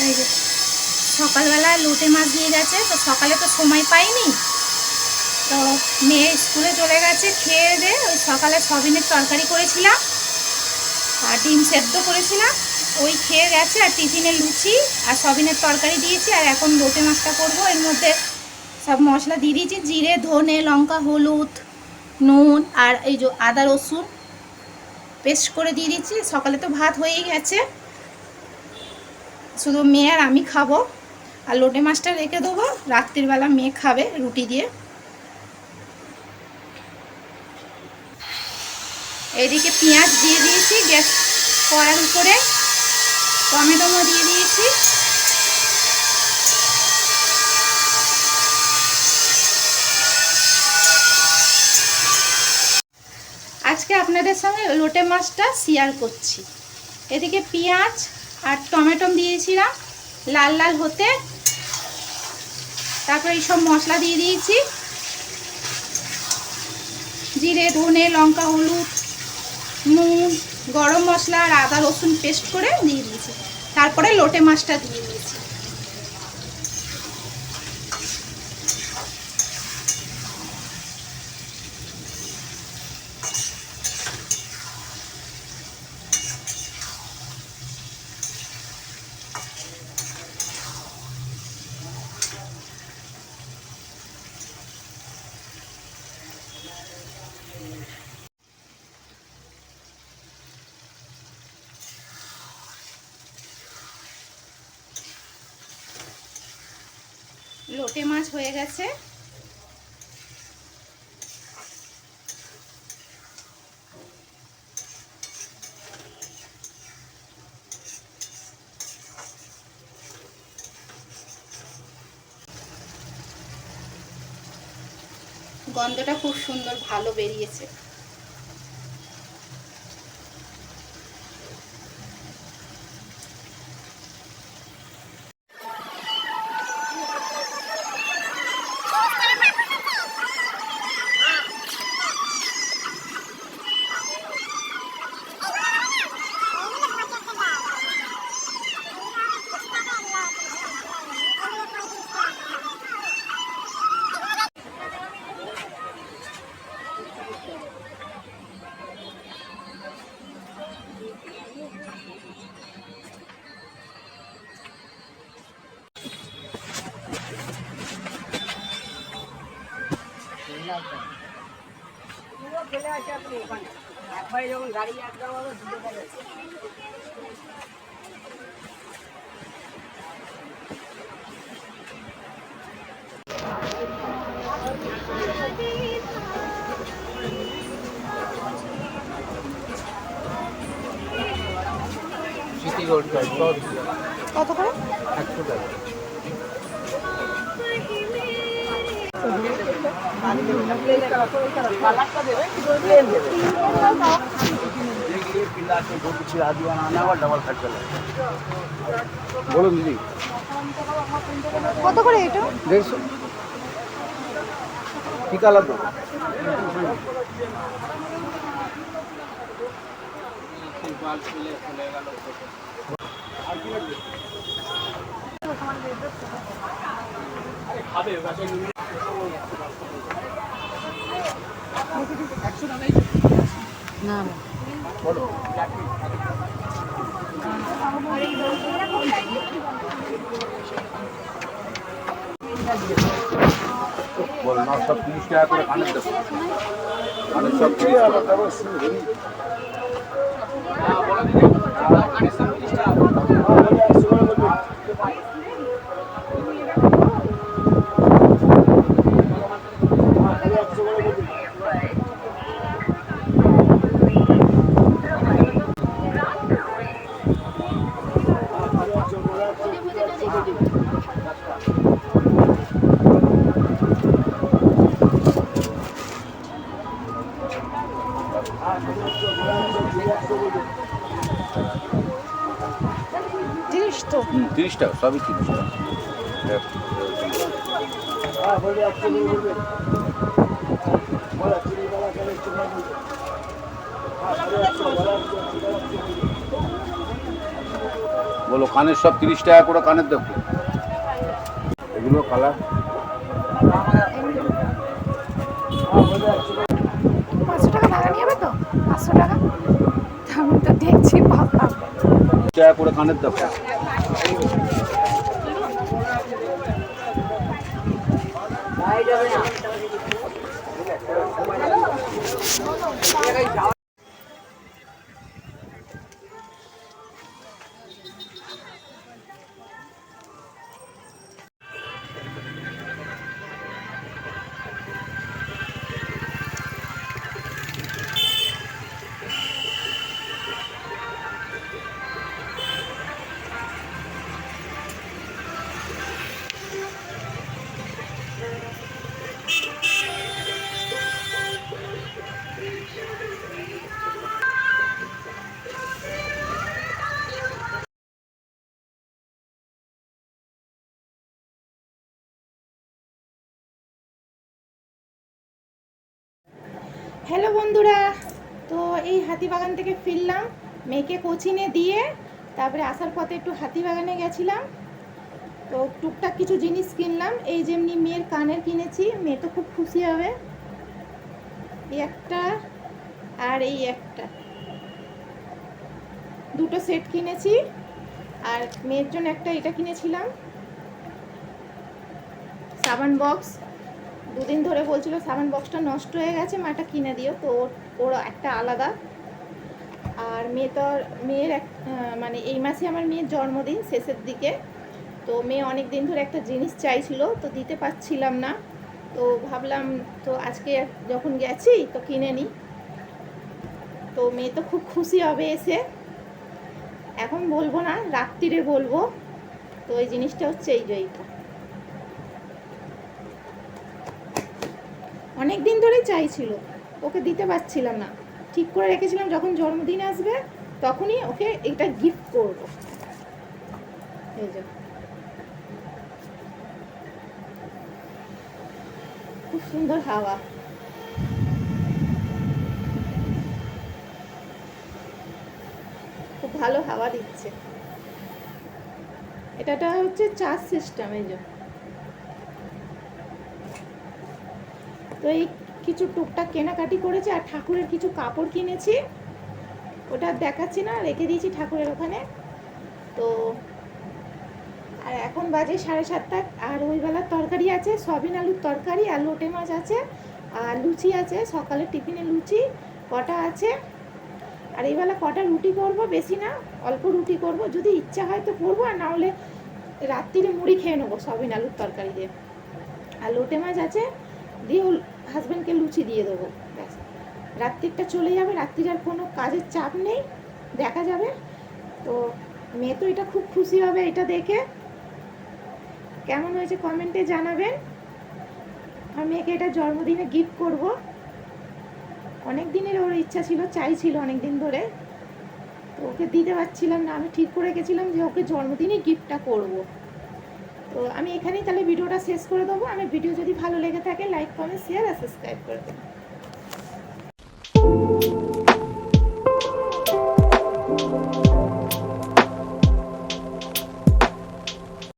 এই যে সকালবেলা লোটে মাছ দিয়ে গেছে, তো সকালে তো সময় পাইনি, তো মেয়ে স্কুলে চলে গেছে। খেয়ে দিয়ে ওই সকালে সয়াবিনের তরকারি করেছিলাম আর ডিম সেদ্ধ করেছিলাম, ওই খেয়ে গেছে। আর টিফিনে লুচি আর সয়াবিনের তরকারি দিয়েছি। আর এখন লোটে মাছটা করবো। এর মধ্যে সব মশলা দিয়ে দিয়েছি, জিরে, ধনে, লঙ্কা, হলুদ, নুন আর এই যে আদা রসুন পেস্ট করে দিয়ে দিচ্ছি। সকালে তো ভাত হয়েই গেছে, শুধু মেয়ে আর আমি খাবো। আর লোটে মাছটা রেখে দেবো, রাত্রিবেলা মেয়ে খাবে রুটি দিয়ে। এদিকে পেঁয়াজ দিয়ে দিয়েছি গ্যাস কড়ার উপরে, টমেটো দিয়ে দিয়েছি। আজকে আপনাদের সঙ্গে লোটে মাছটা শেয়ার করছি। এদিকে পেঁয়াজ আর টমেটো দিয়েছিলাম লাল লাল হতে, তারপরে এইসব মশলা দিয়ে দিয়েছি, জিরে, ধনে, লঙ্কা, হলুদ, নুন, গরম মশলা আর আদা রসুন পেস্ট করে দিয়ে দিয়েছি। তারপরে লোটে মাছটা দিয়ে দিয়েছি। লোটে মাছ হয়ে গেছে। গন্ধটা খুব সুন্দর ভালো বেরিয়েছে। যখন গাড়ি কত করে? 100 টাকা। বলুন দিদি কত করে এটা? 150। কি কালার দেবো? না বলো বল না, সব 30 টাকা করে কানের দেবো। কানের সব 30 টাকা। তিরিশ টাকা সবই 30 টাকা। বলো কানের সব 30 টাকা করে কানের দেখো, এগুলো কালার 500 টাকা ভাড়া নিয়ে যাবে তো? 500 টাকা আমি তো দেখছি বাবা। টাকা করে কানের দেখো। হ্যালো বন্ধুরা, তো এই হাতিবাগান থেকে ফিরলাম, মেয়েকে কোচিংয়ে দিয়ে তারপরে আসার পথে একটু হাতিবাগানে গেছিলাম। তো টুকটাক কিছু জিনিস কিনলাম, এই যেমনি মেয়ের কানের কিনেছি, মেয়ে তো খুব খুশি হবে। এই একটা আর এই একটা, দুটো সেট কিনেছি। আর মেয়ের জন্য একটা এটা কিনেছিলাম, সাবান বক্স। দুদিন ধরে বলছিল সাবান বক্সটা নষ্ট হয়ে গেছে, মাটা কিনে দিও, তো ওর একটা আলাদা। আর মেয়ের মানে এই মাসে আমার মেয়ের জন্মদিন, শেষের দিকে। তো মেয়ে অনেক দিন ধরে একটা জিনিস চাইছিল, তো দিতে পারছিলাম না, তো ভাবলাম তো আজকে যখন গেছি তো কিনে নিই। তো মেয়ে তো খুব খুশি হবে এসে, এখন বলবো না, রাত্রিরে বলবো। তো এই জিনিসটা হচ্ছে এই যে এইটা, অনেক দিন ধরেই চাইছিল, ওকে দিতে পারছিলাম না, ঠিক করে রেখেছিলাম যখন জন্মদিন আসবে তখনই ওকে এটা গিফট করব। এই যে খুব সুন্দর হাওয়া, খুব ভালো হাওয়া দিচ্ছে। এটা হচ্ছে চার্জ সিস্টেম। এই যে তো এই কিছু টুকটাক কেনাকাটি করেছি, আর ঠাকুরের কিছু কাপড় কিনেছি, ওটা দেখাচ্ছি না, রেখে দিয়েছি ঠাকুরের ওখানে। তো আর এখন বাজে 7:30, আর ওই বেলার তরকারি আছে, সয়াবিন আলুর তরকারি, আর লোটে মাছ আছে, আর লুচি আছে, সকালে টিফিনে লুচি কটা আছে। আর এই বেলা কটা রুটি করব, বেশি না, অল্প রুটি করব, যদি ইচ্ছা হয় তো করবো, আর না হলে রাত্রিরে মুড়ি খেয়ে নেবো সয়াবিন আলুর তরকারি দিয়ে। আর লোটে মাছ আছে, দিয়ে হাজব্যান্ডকে লুচি দিয়ে দেবো, ব্যাস রাত্রিটা চলে যাবে, রাত্রির আর কোনো কাজের চাপ নেই, দেখা যাবে। তো মেয়ে তো এটা খুব খুশি হবে এটা দেখে। কেমন হয়েছে কমেন্টে জানাবেন। আর মেয়েকে এটা জন্মদিনে গিফট করব, অনেক দিনের ওর ইচ্ছা ছিল, চাইছিল অনেক দিন ধরে, তো ওকে দিতে পারছিলাম না। আমি ঠিক করে গেছিলাম যে ওকে জন্মদিনে গিফটটা করব। তো আমি এখানেই তাহলে ভিডিওটা শেষ করে দেবো। আমি ভিডিও যদি ভালো লেগে থাকে লাইক, কমেন্ট, শেয়ার আর সাবস্ক্রাইব করে দেবো।